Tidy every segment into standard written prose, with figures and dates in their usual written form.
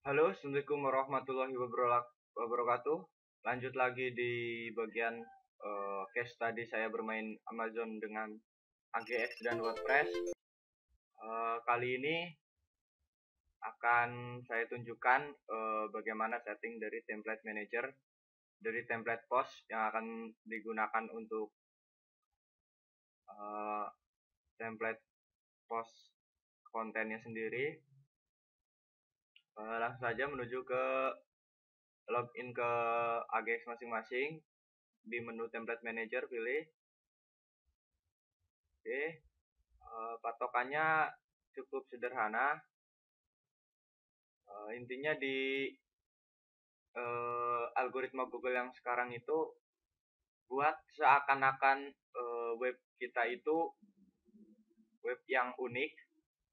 Halo, Assalamualaikum warahmatullahi wabarakatuh. Lanjut lagi di bagian case tadi saya bermain Amazon dengan AGX dan WordPress. Kali ini akan saya tunjukkan bagaimana setting dari template manager, dari template post yang akan digunakan untuk uh, template post kontennya sendiri. Langsung saja menuju ke login ke AGX masing-masing. Di menu template manager pilih oke. Patokannya cukup sederhana. Intinya di algoritma Google yang sekarang itu buat seakan-akan web kita itu web yang unik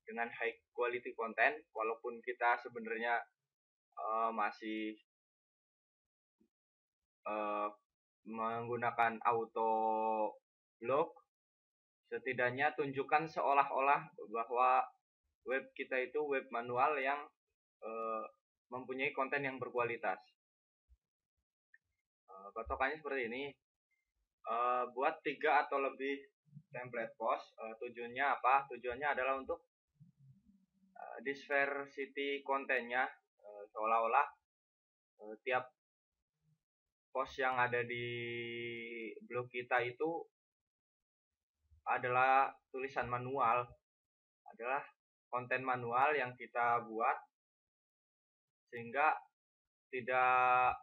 dengan high quality content, walaupun kita sebenarnya masih menggunakan auto blog. Setidaknya tunjukkan seolah-olah bahwa web kita itu web manual yang mempunyai konten yang berkualitas. Patokannya seperti ini. Buat 3 atau lebih template post. Tujuannya apa? Tujuannya adalah untuk diversity kontennya, seolah-olah tiap post yang ada di blog kita itu adalah tulisan manual, adalah konten manual yang kita buat sehingga tidak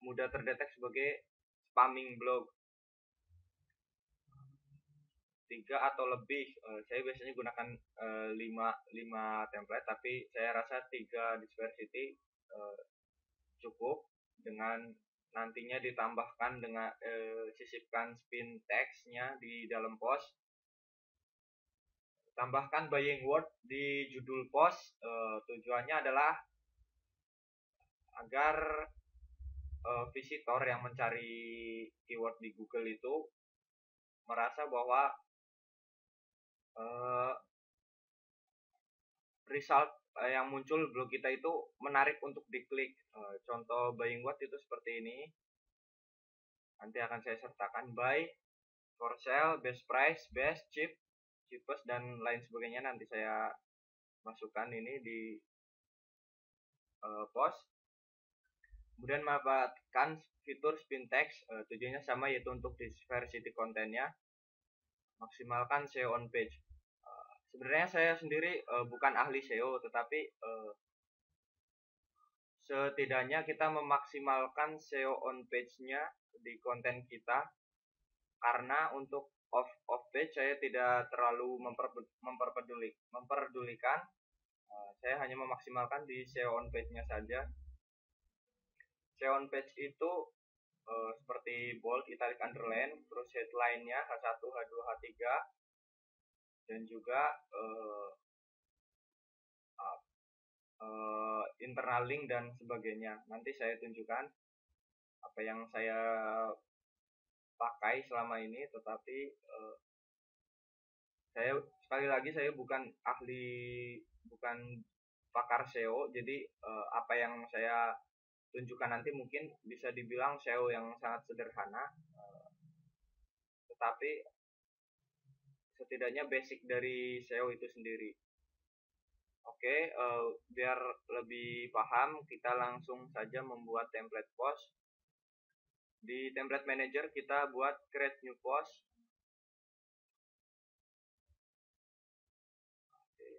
mudah terdeteksi sebagai spamming blog. 3 atau lebih, saya biasanya gunakan 5 template, tapi saya rasa 3 diversity cukup, dengan nantinya ditambahkan dengan sisipkan spin text-nya di dalam post. Tambahkan buying word di judul post. Tujuannya adalah agar visitor yang mencari keyword di Google itu merasa bahwa result yang muncul blog kita itu menarik untuk diklik. Contoh buying word itu seperti ini. Nanti akan saya sertakan buy, for sale, best price, best, cheap, cheapest, dan lain sebagainya. Nanti saya masukkan ini di post. Kemudian manfaatkan fitur spin text. Tujuannya sama, yaitu untuk diversity kontennya. Maksimalkan SEO on page. Sebenarnya saya sendiri bukan ahli SEO, tetapi setidaknya kita memaksimalkan SEO on page-nya di konten kita, karena untuk off page saya tidak terlalu memperdulikan. Saya hanya memaksimalkan di SEO on page-nya saja. SEO on page itu seperti bold, italic, underline, terus headline-nya H1, H2, H3, dan juga internal link dan sebagainya. Nanti saya tunjukkan apa yang saya pakai selama ini, tetapi saya sekali lagi saya bukan ahli, bukan pakar SEO, jadi apa yang saya tunjukkan nanti mungkin bisa dibilang SEO yang sangat sederhana, tetapi setidaknya basic dari SEO itu sendiri. Oke, biar lebih paham, kita langsung saja membuat template post. Di template manager kita buat create new post.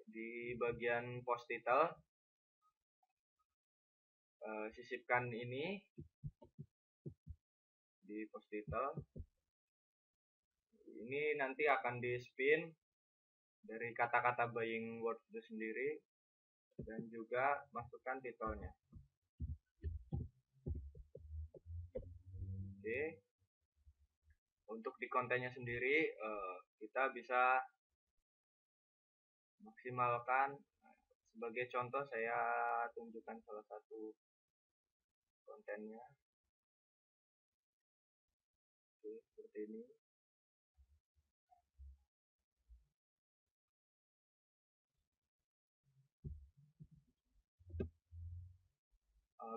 Di bagian post title, sisipkan ini di post title. Ini nanti akan di spin dari kata-kata buying word itu sendiri, dan juga masukkan titelnya. Oke. Untuk di kontennya sendiri kita bisa maksimalkan. Sebagai contoh saya tunjukkan salah satu kontennya. Oke, seperti ini.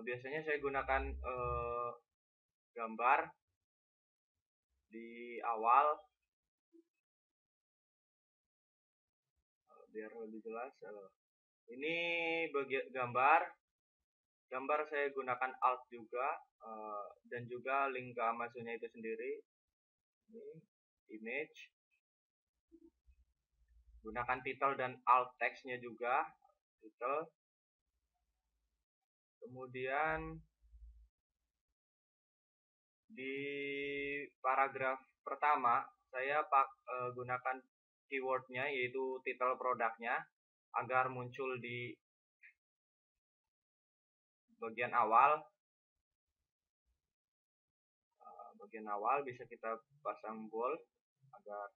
Biasanya saya gunakan gambar di awal biar lebih jelas. Ini bagian gambar saya gunakan alt juga, dan juga link ke Amazonnya itu sendiri. Ini image, gunakan title dan alt text-nya juga, title. Kemudian di paragraf pertama saya gunakan keywordnya yaitu title produknya agar muncul di bagian awal. Bagian awal bisa kita pasang bold agar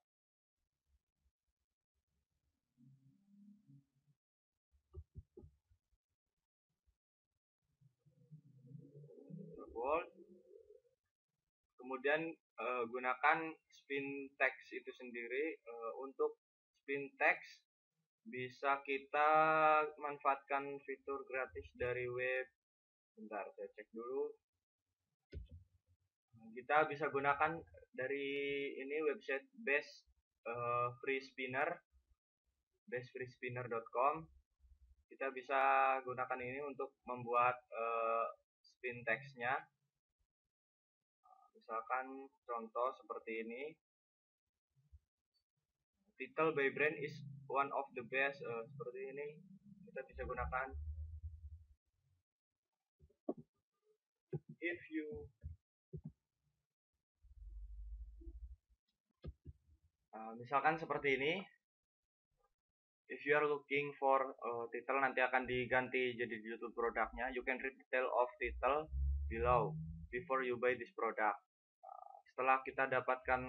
bold. Kemudian gunakan spin text itu sendiri. Untuk spin text bisa kita manfaatkan fitur gratis dari web. Bentar, saya cek dulu. Kita bisa gunakan dari ini website bestfreespinner.com. Kita bisa gunakan ini untuk membuat spin text-nya. Misalkan contoh seperti ini. Title by brand is one of the best, seperti ini. Kita bisa gunakan if you misalkan seperti ini. If you are looking for title, nanti akan diganti jadi judul produknya. You can read detail of title below before you buy this product. Setelah kita dapatkan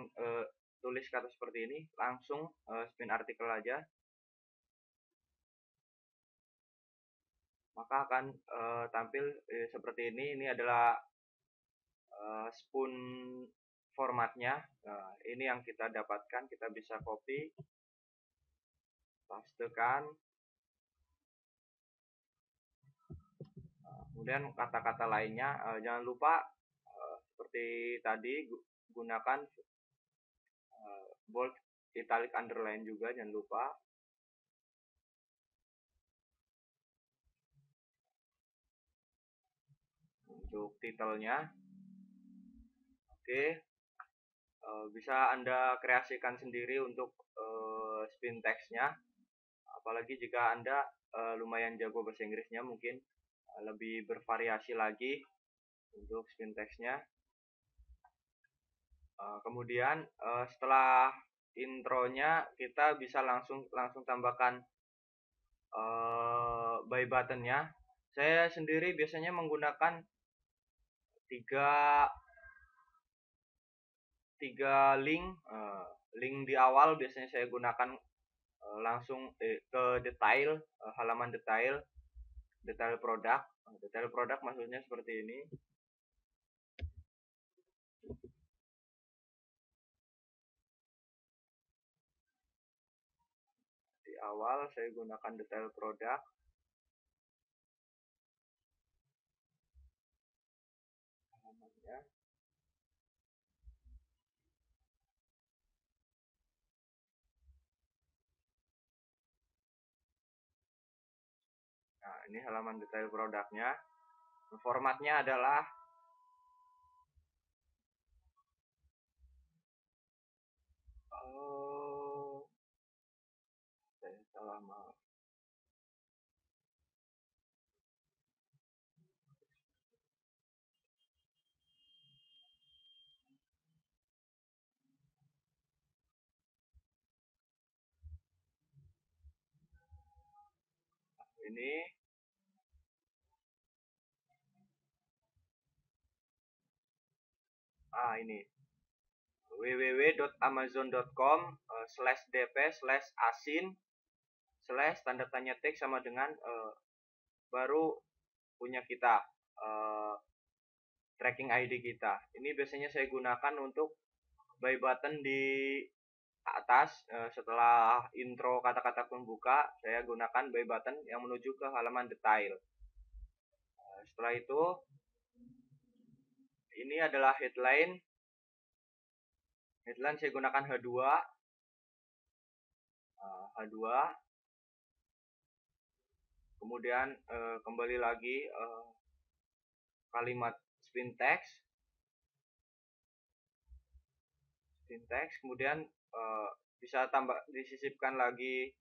tulis kata seperti ini, langsung spin artikel aja, maka akan tampil seperti ini. Ini adalah spoon formatnya. Ini yang kita dapatkan. Kita bisa copy, pastekan. Kemudian kata-kata lainnya jangan lupa seperti tadi gunakan bold, italic, underline juga jangan lupa. Untuk titelnya, oke, bisa Anda kreasikan sendiri untuk spin text-nya. Apalagi jika Anda lumayan jago bahasa Inggrisnya, mungkin lebih bervariasi lagi untuk spin text-nya. Kemudian setelah intronya kita bisa langsung tambahkan buy button-nya. Saya sendiri biasanya menggunakan tiga link. Link di awal biasanya saya gunakan langsung ke detail, halaman detail produk. Detail produk maksudnya seperti ini. Di awal saya gunakan detail produk. Halamannya. Nah, ini halaman detail produknya. Formatnya adalah saya salah, maaf. Ini ini www.amazon.com/dp/asin/ tanda teks sama dengan baru punya kita tracking ID kita. Ini biasanya saya gunakan untuk buy button di atas. Setelah intro kata-kata pembuka, saya gunakan buy button yang menuju ke halaman detail. Setelah itu, ini adalah headline. Headline saya gunakan H2. Kemudian kembali lagi kalimat spin text, kemudian bisa disisipkan lagi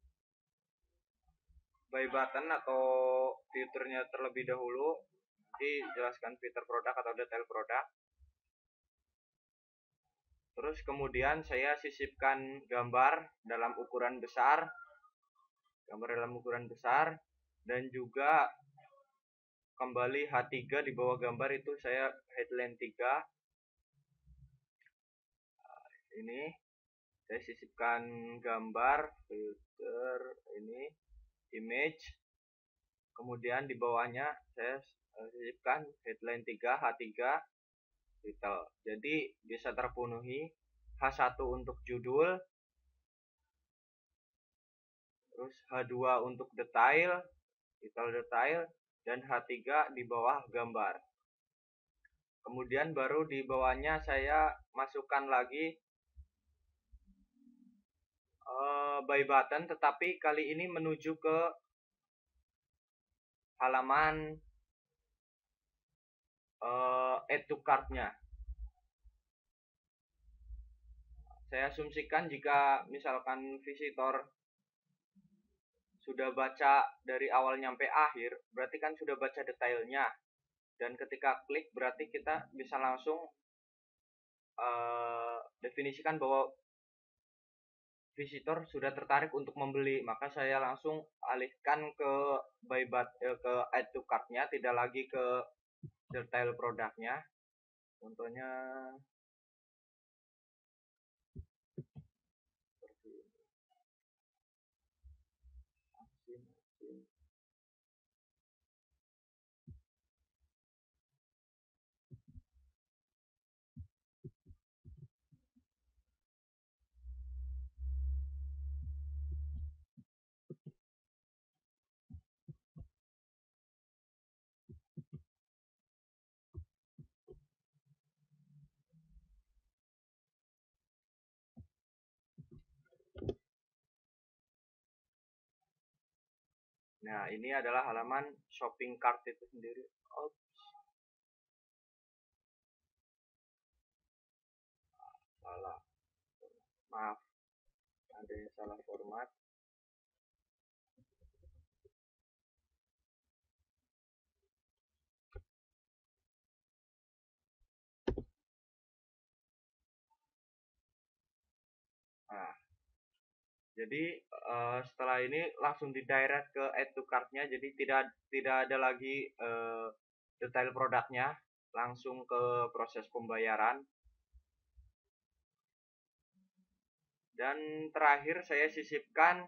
buy button atau fiturnya terlebih dahulu. Nanti jelaskan fitur produk atau detail produk. Terus kemudian saya sisipkan gambar dalam ukuran besar, dan juga kembali H3 di bawah gambar itu saya headline 3. Ini saya sisipkan gambar, filter, ini image, kemudian di bawahnya saya sisipkan headline 3 H3 title. Jadi bisa terpenuhi. H1 untuk judul, terus H2 untuk detail, title detail, dan H3 di bawah gambar. Kemudian baru di bawahnya saya masukkan lagi buy button, tetapi kali ini menuju ke halaman add to cart-nya. Saya asumsikan jika misalkan visitor sudah baca dari awal nyampe akhir, berarti kan sudah baca detailnya. Dan ketika klik berarti kita bisa langsung definisikan bahwa visitor sudah tertarik untuk membeli. Maka saya langsung alihkan ke ke add to cart-nya, tidak lagi ke detail produknya. Contohnya seperti ini. Nah, ini adalah halaman shopping cart itu sendiri. Salah. Maaf, ada yang salah format. Nah, jadi setelah ini langsung didirect ke add to cart-nya, jadi tidak ada lagi detail produknya, langsung ke proses pembayaran. Dan terakhir saya sisipkan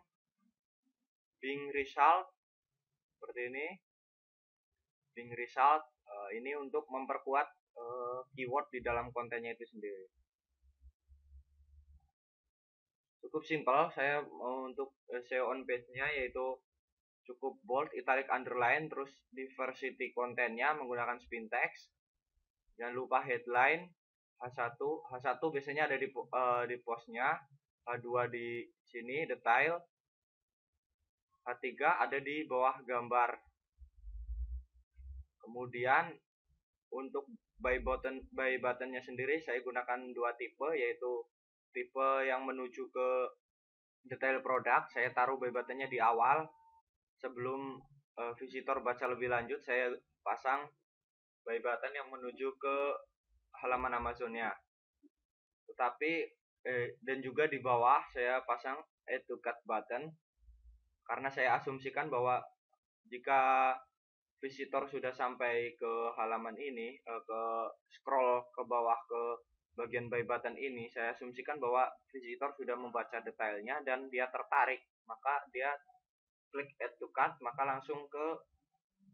Bing result seperti ini. Bing result ini untuk memperkuat keyword di dalam kontennya itu sendiri. Cukup simpel. Saya untuk SEO on page-nya yaitu cukup bold, italic, underline, terus diversity kontennya menggunakan spin text. Jangan lupa headline H1 biasanya ada di postnya, H2 di sini detail, H3 ada di bawah gambar. Kemudian untuk buy buttonnya sendiri saya gunakan dua tipe, yaitu tipe yang menuju ke detail produk. Saya taruh buy buttonnya di awal sebelum visitor baca lebih lanjut. Saya pasang buy button yang menuju ke halaman Amazonnya. Tetapi dan juga di bawah saya pasang add to cart button karena saya asumsikan bahwa jika visitor sudah sampai ke halaman ini, ke scroll ke bawah ke bagian buy button ini, saya asumsikan bahwa visitor sudah membaca detailnya dan dia tertarik, maka dia klik add to cart, maka langsung ke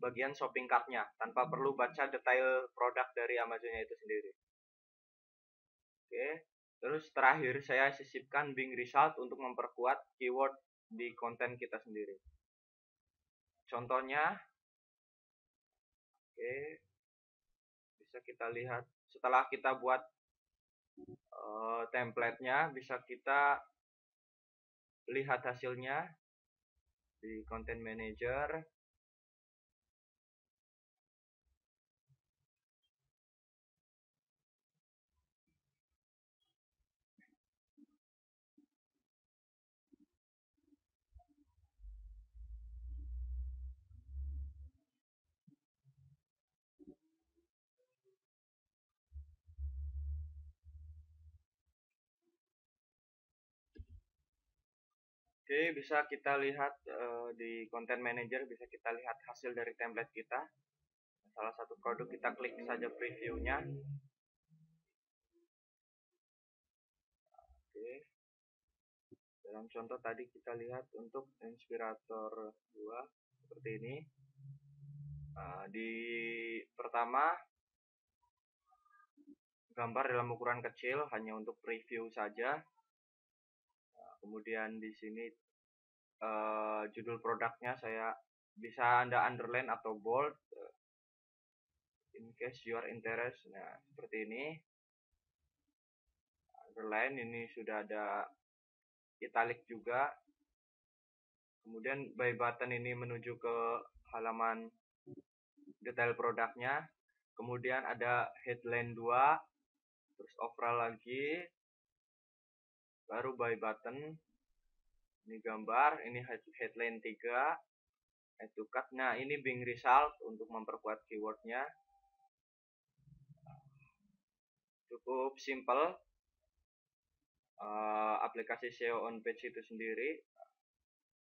bagian shopping cart-nya tanpa perlu baca detail produk dari Amazonnya itu sendiri. Oke, terus terakhir saya sisipkan Bing result untuk memperkuat keyword di konten kita sendiri. Contohnya, oke, Oke, bisa kita lihat setelah kita buat template-nya, bisa kita lihat hasilnya di Content Manager. Oke, bisa kita lihat di Content Manager, bisa kita lihat hasil dari template kita. Salah satu produk, kita klik saja previewnya. Oke, dalam contoh tadi kita lihat untuk Inspirator 2 seperti ini. Di pertama, gambar dalam ukuran kecil hanya untuk preview saja. Kemudian di sini judul produknya saya bisa Anda underline atau bold in case you are interest. Nah, seperti ini. Underline ini sudah ada italic juga. Kemudian buy button ini menuju ke halaman detail produknya. Kemudian ada headline 2, terus overall lagi, baru buy button. Ini gambar, ini headline 3, add to cart. Nah, ini Bing result untuk memperkuat keywordnya. Cukup simple. Aplikasi SEO on page itu sendiri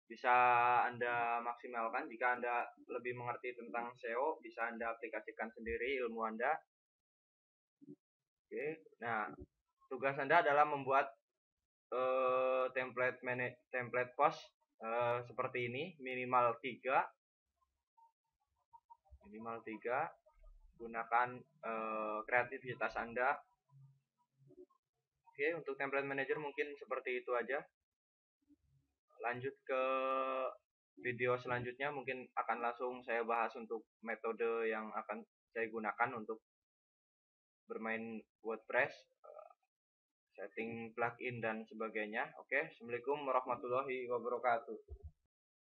bisa Anda maksimalkan. Jika Anda lebih mengerti tentang SEO, bisa Anda aplikasikan sendiri ilmu Anda. Oke, nah tugas Anda adalah membuat template post seperti ini, minimal 3. Gunakan kreativitas Anda. Oke, untuk template manager mungkin seperti itu aja. Lanjut ke video selanjutnya, mungkin akan langsung saya bahas untuk metode yang akan saya gunakan untuk bermain WordPress, setting plugin dan sebagainya. Oke, assalamualaikum warahmatullahi wabarakatuh.